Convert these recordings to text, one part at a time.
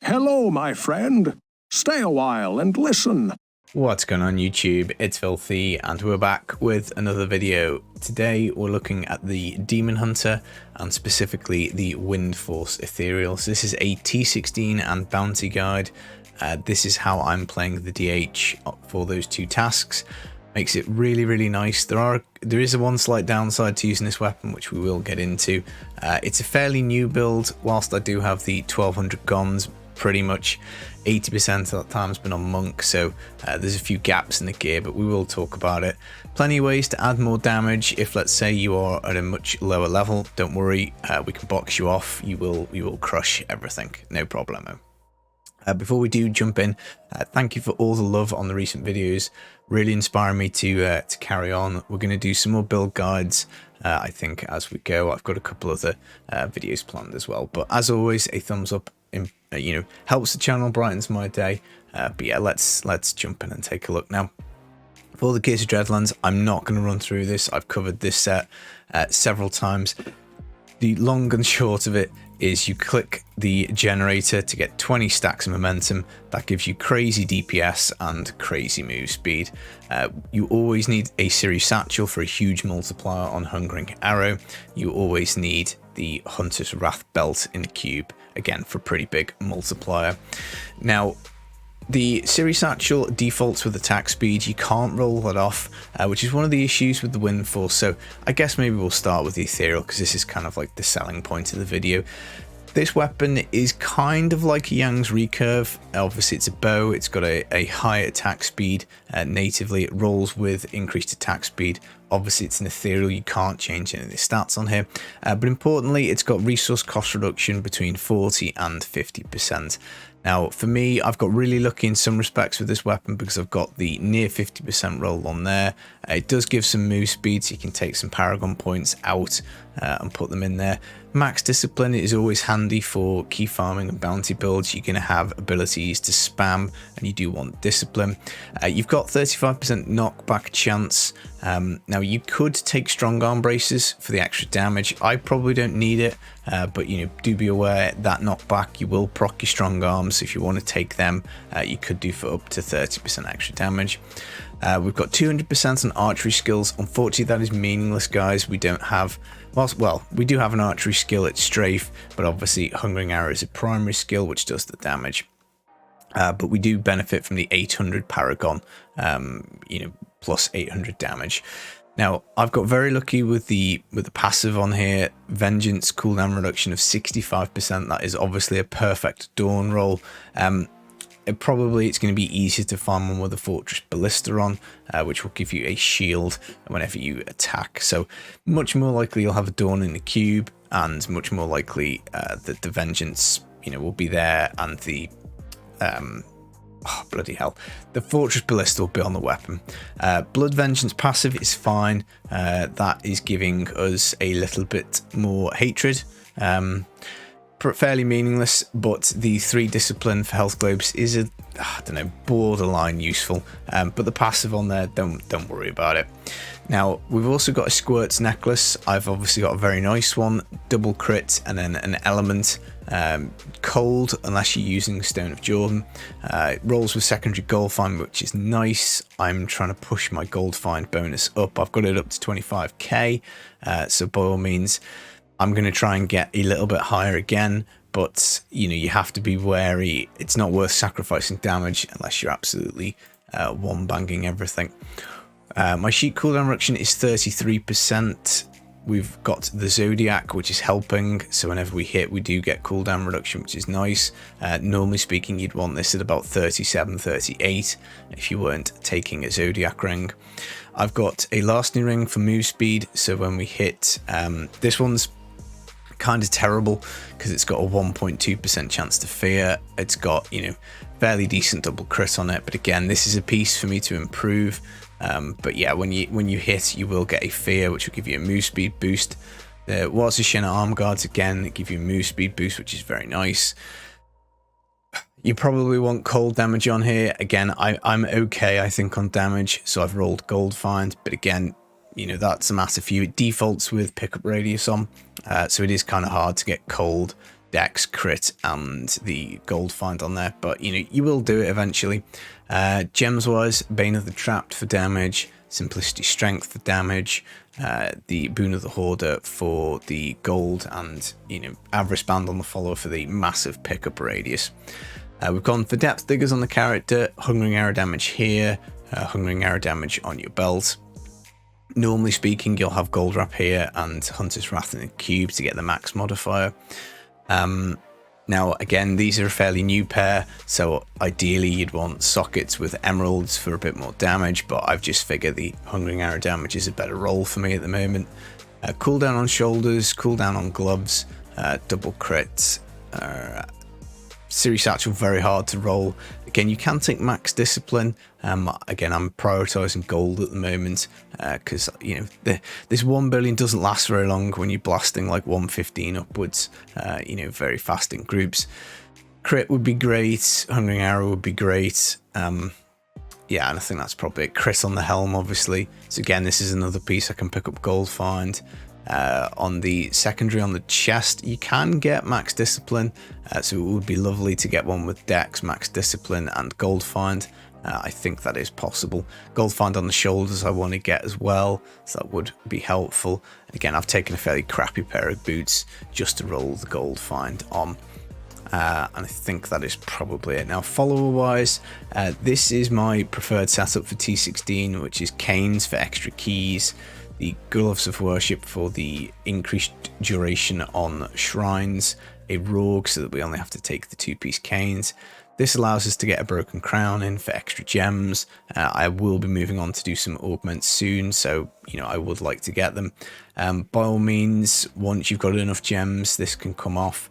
Hello, my friend. Stay a while and listen. What's going on YouTube? It's Filthy and we're back with another video. Today we're looking at the Demon Hunter and specifically the Windforce Ethereal. So this is a T16 and Bounty guide. This is how I'm playing the DH for those two tasks. Makes it really nice. There is a one slight downside to using this weapon, which we will get into. It's a fairly new build, whilst I do have the 1200 guns. Pretty much 80% of that time has been on Monk, so there's a few gaps in the gear, but we will talk about it. Plenty of ways to add more damage. If let's say you are at a much lower level, don't worry, we can box you off. You will crush everything, no problemo. Before we do jump in, thank you for all the love on the recent videos. Really inspiring me to carry on. We're going to do some more build guides, I think, as we go. I've got a couple other videos planned as well. But as always, a thumbs up, helps the channel, brightens my day. But yeah, let's jump in and take a look now. For the Gears of Dreadlands, I'm not going to run through this. I've covered this set several times. The long and short of it is you click the generator to get 20 stacks of momentum. That gives you crazy DPS and crazy move speed. You always need a series satchel for a huge multiplier on Hungering Arrow. You always need the Hunter's Wrath belt in the cube, again for a pretty big multiplier. Now, the series satchel defaults with attack speed. You can't roll that off, which is one of the issues with the Windforce. So I guess maybe we'll start with the Ethereal because this is kind of like the selling point of the video. This weapon is kind of like a Yang's recurve. Obviously it's a bow, it's got a high attack speed natively. It rolls with increased attack speed. Obviously it's an Ethereal, you can't change any of the stats on here. But importantly, it's got resource cost reduction between 40 and 50%. Now, for me, I've got really lucky in some respects with this weapon because I've got the near 50% roll on there. It does give some move speed, so you can take some Paragon points out and put them in there. Max Discipline is always handy for key farming and bounty builds. You're going to have abilities to spam, and you do want Discipline. You've got 35% knockback chance. Now, you could take Strong Arm Braces for the extra damage. I probably don't need it, but do be aware that knockback, you will proc your Strong Arms. If you want to take them, you could do for up to 30% extra damage. We've got 200% on archery skills. Unfortunately, that is meaningless, guys. We don't have, well, we do have an archery skill at Strafe, but obviously Hungering Arrow is a primary skill, which does the damage. But we do benefit from the 800 Paragon, plus 800 damage. Now, I've got very lucky with the passive on here. Vengeance cooldown reduction of 65%. That is obviously a perfect Dawn roll. It's going to be easier to farm one with a Fortress Ballista on, which will give you a shield whenever you attack. So much more likely you'll have a Dawn in the cube, and much more likely that the Vengeance, will be there, and the bloody hell, the Fortress Ballista will be on the weapon. Blood Vengeance passive is fine. That is giving us a little bit more hatred. Fairly meaningless, but the 3 discipline for health globes is borderline useful. But the passive on there, don't worry about it. Now, we've also got a Squirts necklace. I've obviously got a very nice one, double crit, and then an element. Cold, unless you're using Stone of Jordan. It rolls with secondary gold find, which is nice. I'm trying to push my gold find bonus up. I've got it up to 25k, so by all means, I'm going to try and get a little bit higher again, but you have to be wary. It's not worth sacrificing damage unless you're absolutely one banging everything. My sheet cooldown reduction is 33%. We've got the Zodiac, which is helping, so whenever we hit, we do get cooldown reduction, which is nice. Normally speaking, you'd want this at about 37, 38 if you weren't taking a Zodiac ring. I've got a lasting ring for move speed, so when we hit, this one's kind of terrible because it's got a 1.2% chance to fear. It's got fairly decent double crit on it, but again, this is a piece for me to improve. But yeah, when you hit, you will get a fear, which will give you a move speed boost. The Warts of Shenna arm guards again give you a move speed boost, which is very nice. You probably want cold damage on here. Again, I'm okay, I think, on damage, so I've rolled gold find, but again, that's a matter for you. It defaults with pickup radius on, so it is kind of hard to get cold dex, crit, and the gold find on there, but you know, you will do it eventually. Gems wise, Bane of the Trapped for damage, Simplicity Strength for damage, the Boon of the Hoarder for the gold, and you know, Avarice Band on the follower for the massive pickup radius. We've gone for Depth Diggers on the character, Hungering Arrow damage here, Hungering Arrow damage on your belt. Normally speaking, you'll have Gold Wrap here and Hunter's Wrath in the cube to get the max modifier. Now, again, these are a fairly new pair, so ideally you'd want sockets with emeralds for a bit more damage, but I've just figured the Hungering Arrow damage is a better roll for me at the moment. Cooldown on shoulders, cooldown on gloves, double crit. Series Satchel, very hard to roll. Again, you can take max discipline. Again, I'm prioritizing gold at the moment because you know, this 1 billion doesn't last very long when you're blasting like 115 upwards. You know, very fast in groups. Crit would be great. Hungering Arrow would be great. Yeah, and I think that's probably it. Crit on the helm, obviously. So again, this is another piece I can pick up gold find. On the secondary on the chest, you can get max discipline, so it would be lovely to get one with dex, max discipline, and gold find. I think that is possible. Gold find on the shoulders I want to get as well, so that would be helpful. Again, I've taken a fairly crappy pair of boots just to roll the gold find on. And I think that is probably it. Now, follower wise, this is my preferred setup for T16, which is canes for extra keys, the Gloves of Worship for the increased duration on shrines, a rogue so that we only have to take the 2-piece canes. This allows us to get a broken crown in for extra gems. I will be moving on to do some augments soon, so you know, I would like to get them. By all means, once you've got enough gems, this can come off.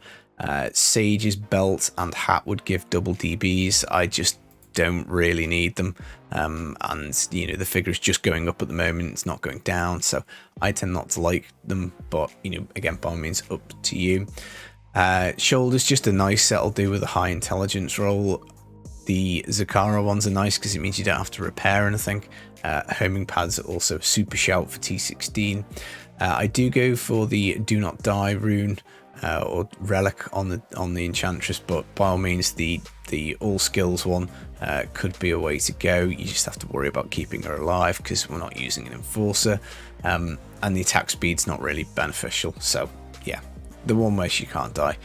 Sage's belt and hat would give double DBs. I just don't really need them, and you know, the figure is just going up at the moment, it's not going down, so I tend not to like them, but you know, again, by all means, up to you. Shoulders, just a nice set will do with a high intelligence roll. The Zakara ones are nice because it means you don't have to repair anything. Homing pads are also a super shout for T16. I do go for the Do Not Die rune or relic on the enchantress, but by all means, the all skills one could be a way to go. You just have to worry about keeping her alive because we're not using an enforcer, and the attack speed's not really beneficial, so yeah, the one way she can't die.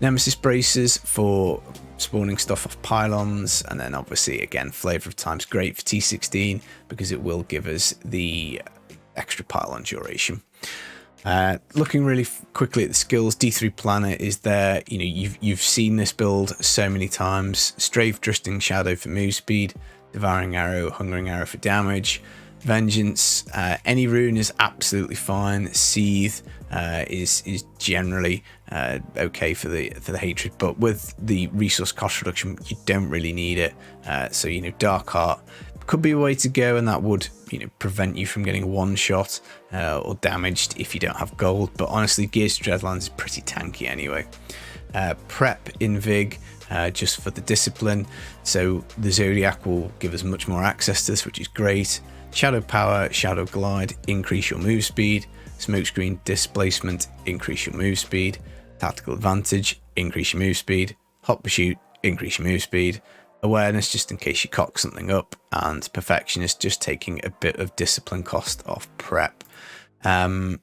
Nemesis braces for spawning stuff off pylons, and then obviously again, Flavor of Time's great for T16 because it will give us the extra pylon duration. Looking really quickly at the skills, D3 Planner is there. You know, you've seen this build so many times. Strafe, Drifting Shadow for move speed, Devouring Arrow, Hungering Arrow for damage, Vengeance. Any rune is absolutely fine. Seethe is generally okay for the hatred, but with the resource cost reduction, you don't really need it. So you know, Dark Heart could be a way to go, and that would, you know, prevent you from getting one shot or damaged if you don't have gold. But honestly, Gears to Dreadlands is pretty tanky anyway. Prep Invig, just for the discipline, so the Zodiac will give us much more access to this, which is great. Shadow Power, Shadow Glide, increase your move speed. Smokescreen Displacement, increase your move speed. Tactical Advantage, increase your move speed. Hot Pursuit, increase your move speed. Awareness, just in case you cock something up, and Perfectionist, just taking a bit of discipline cost off prep. I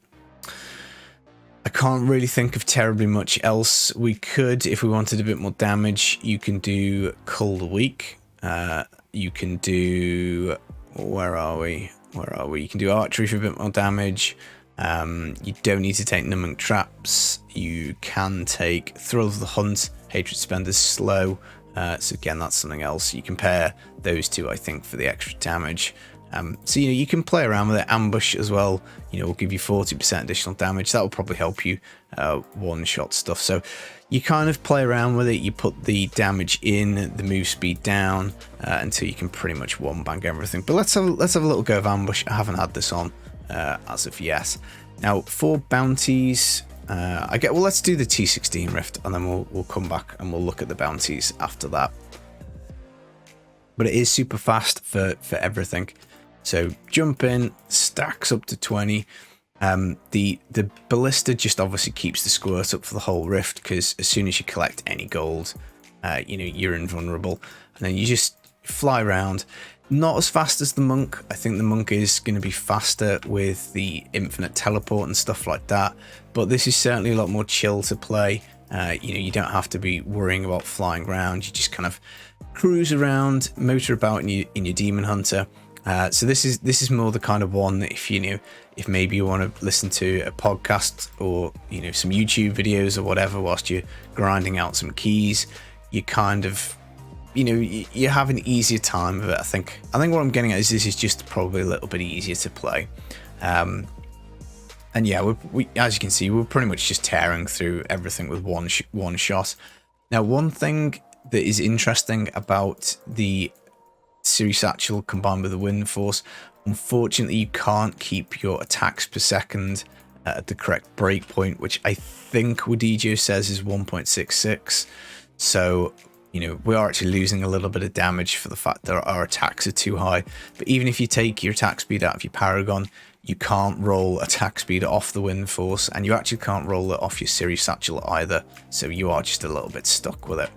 can't really think of terribly much else. We could, if we wanted a bit more damage, you can do Cull the Weak. You can do, where are we? You can do Archery for a bit more damage. You don't need to take Numbing Traps. You can take Thrill of the Hunt, Hatred Spender's Slow. So again, that's something else. You can pair those two, I think, for the extra damage. So you know, you can play around with it. Ambush as well, you know, will give you 40% additional damage. That will probably help you one-shot stuff. So you kind of play around with it. You put the damage in, the move speed down, until you can pretty much one-bang everything. But let's have a little go of Ambush. I haven't had this on as of yet. Now for bounties, well, let's do the T16 Rift, and then we'll come back and we'll look at the bounties after that. But it is super fast for everything. So jump in, stacks up to 20. The ballista just obviously keeps the squirt up for the whole rift, because as soon as you collect any gold, you know, you're invulnerable, and then you just fly around. Not as fast as the monk. I think the monk is going to be faster with the infinite teleport and stuff like that, but this is certainly a lot more chill to play. You know, you don't have to be worrying about flying around. You just kind of cruise around, motor about in your demon hunter. So this is more the kind of one that if maybe you want to listen to a podcast or, you know, some YouTube videos or whatever whilst you're grinding out some keys, you kind of, you know, you have an easier time of it. I think what I'm getting at is this is just probably a little bit easier to play. And yeah, we as you can see, we're pretty much just tearing through everything with one shot. Now, one thing that is interesting about the Series Satchel combined with the Windforce, unfortunately, you can't keep your attacks per second at the correct breakpoint, which I think Wadijo says is 1.66. So, you know, we are actually losing a little bit of damage for the fact that our attacks are too high. But even if you take your attack speed out of your Paragon, you can't roll attack speed off the Windforce, and you actually can't roll it off your Series Satchel either. So you are just a little bit stuck with it.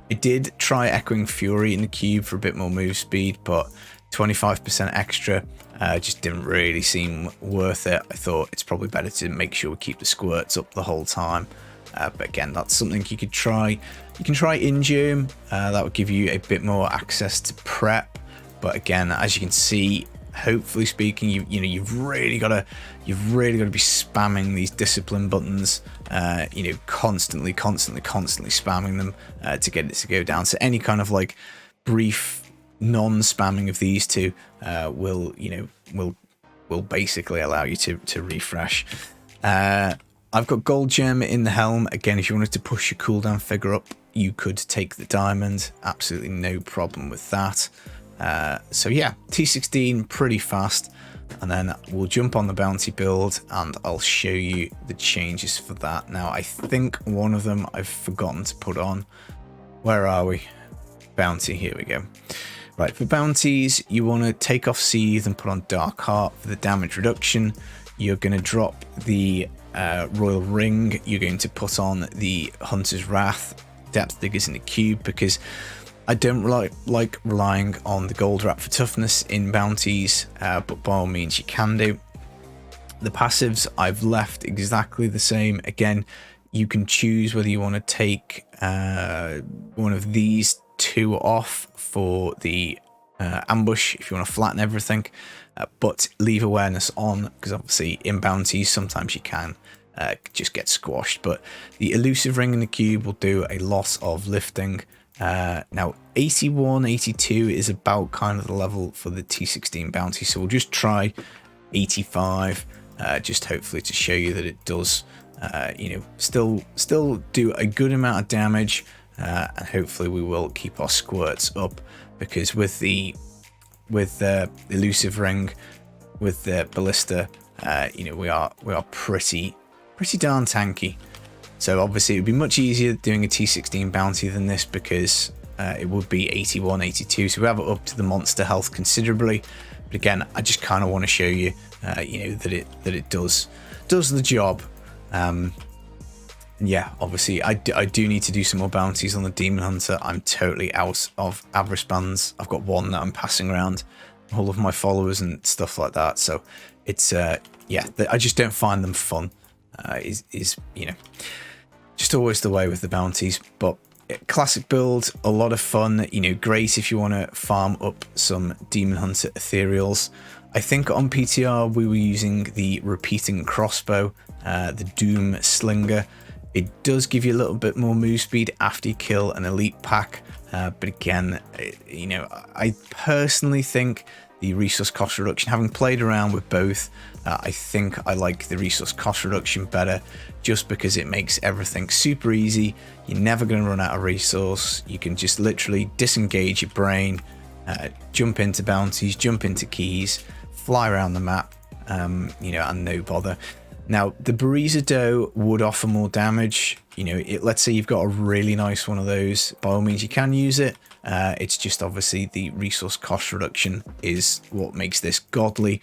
I did try Echoing Fury in the cube for a bit more move speed, but 25% extra just didn't really seem worth it. I thought it's probably better to make sure we keep the squirts up the whole time. But again, that's something you could try. You can try Ingerm. That would give you a bit more access to prep. But again, as you can see, hopefully speaking, you've really got to be spamming these discipline buttons. You know, constantly spamming them to get it to go down. So any kind of like brief non-spamming of these two will basically allow you to refresh. I've got Gold Gem in the helm. Again, if you wanted to push your cooldown figure up, you could take the diamond. Absolutely no problem with that. So yeah, T16 pretty fast, and then we'll jump on the bounty build and I'll show you the changes for that. Now, I think one of them I've forgotten to put on. Where are we? Bounty, here we go. Right, for bounties, you want to take off Seethe and put on Dark Heart for the damage reduction. You're going to drop the Royal Ring. You're going to put on the Hunter's Wrath, Depth Diggers in the cube, because I don't like relying on the gold wrap for toughness in bounties, but by all means you can do. The passives I've left exactly the same. Again, you can choose whether you want to take one of these two off for the ambush if you want to flatten everything, but leave awareness on, because obviously in bounties sometimes you can just get squashed. But the elusive ring in the cube will do a lot of lifting. Now 81, 82 is about kind of the level for the T16 bounty, so we'll just try 85, just hopefully to show you that it does you know, still do a good amount of damage, and hopefully we will keep our squirts up, because with the elusive ring, with the ballista, you know, we are pretty darn tanky. So obviously it would be much easier doing a T16 bounty than this, because it would be 81, 82, so we have it up to the monster health considerably. But again, I just kind of want to show you, you know, that it does the job. Yeah, obviously I do need to do some more bounties on the Demon Hunter. I'm totally out of Avarice bands. I've got one that I'm passing around all of my followers and stuff like that. So it's yeah, I just don't find them fun. Is you know, just always the way with the bounties. But classic build, a lot of fun. You know, great if you want to farm up some Demon Hunter Ethereals. I think on PTR we were using the repeating crossbow, the Doom Slinger. It does give you a little bit more move speed after you kill an elite pack, but again, you know, I personally think the resource cost reduction, having played around with both, I think I like the resource cost reduction better, just because it makes everything super easy. You're never going to run out of resource. You can just literally disengage your brain, jump into bounties, jump into keys, fly around the map, you know, and no bother. Now, the Bariza Dough would offer more damage. You know, let's say you've got a really nice one of those, by all means you can use it. It's just obviously the resource cost reduction is what makes this godly.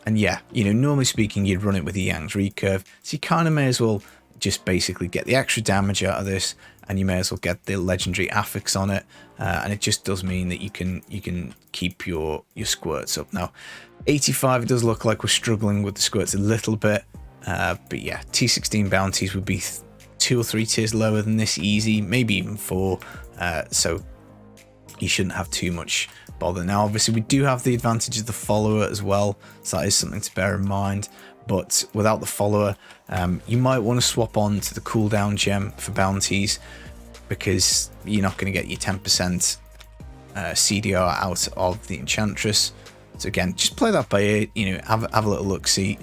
And yeah, you know, normally speaking, you'd run it with a Yang's recurve, so you kind of may as well just basically get the extra damage out of this, and you may as well get the legendary affix on it, and it just does mean that you can keep your squirts up. Now 85, it does look like we're struggling with the squirts a little bit, but yeah, T16 bounties would be 2 or 3 tiers lower than this easy, maybe even 4, so you shouldn't have too much bother. Now obviously we do have the advantage of the follower as well, so that is something to bear in mind. But without the follower, you might want to swap on to the cooldown gem for bounties, because you're not going to get your 10% CDR out of the enchantress. So again, just play that by ear, you know, have a little look, see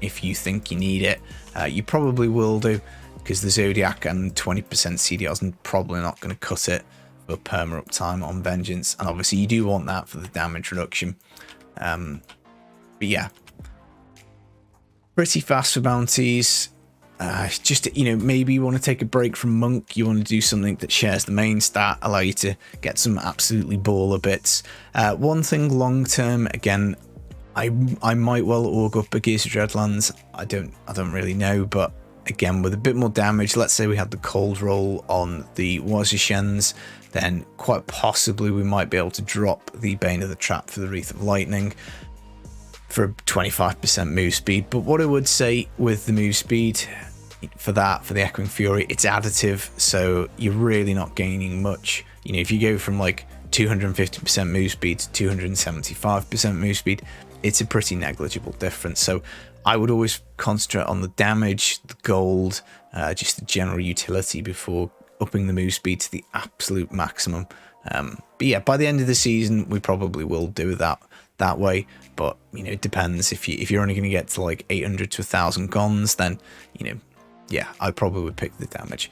if you think you need it. You probably will do, because the Zodiac and 20% CDR is probably not going to cut it for perma uptime on Vengeance, and obviously you do want that for the damage reduction. But yeah, pretty fast for bounties. Just, you know, maybe you want to take a break from Monk, you want to do something that shares the main stat, allow you to get some absolutely baller bits. One thing long term, again, I might well org up a Gears of Dreadlands. I don't really know, but again, with a bit more damage, let's say we had the cold roll on the Wazishens, then quite possibly we might be able to drop the Bane of the Trap for the Wreath of Lightning for 25% move speed. But what I would say with the move speed for the Echoing Fury, it's additive, so you're really not gaining much. You know, if you go from like 250% move speed to 275% move speed, it's a pretty negligible difference. So I would always concentrate on the damage, the gold, just the general utility before upping the move speed to the absolute maximum. But yeah, by the end of the season, we probably will do that way. But you know, it depends. If you're only going to get to like 800 to 1,000 gons, then you know, yeah, I probably would pick the damage.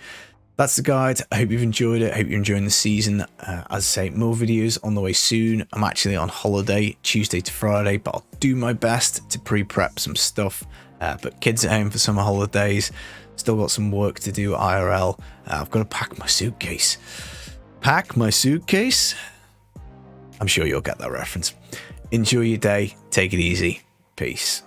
That's the guide. I hope you've enjoyed it. I hope you're enjoying the season. As I say, more videos on the way soon. I'm actually on holiday Tuesday to Friday, but I'll do my best to pre-prep some stuff. But kids at home for summer holidays. Still got some work to do IRL. I've got to pack my suitcase. Pack my suitcase? I'm sure you'll get that reference. Enjoy your day. Take it easy. Peace.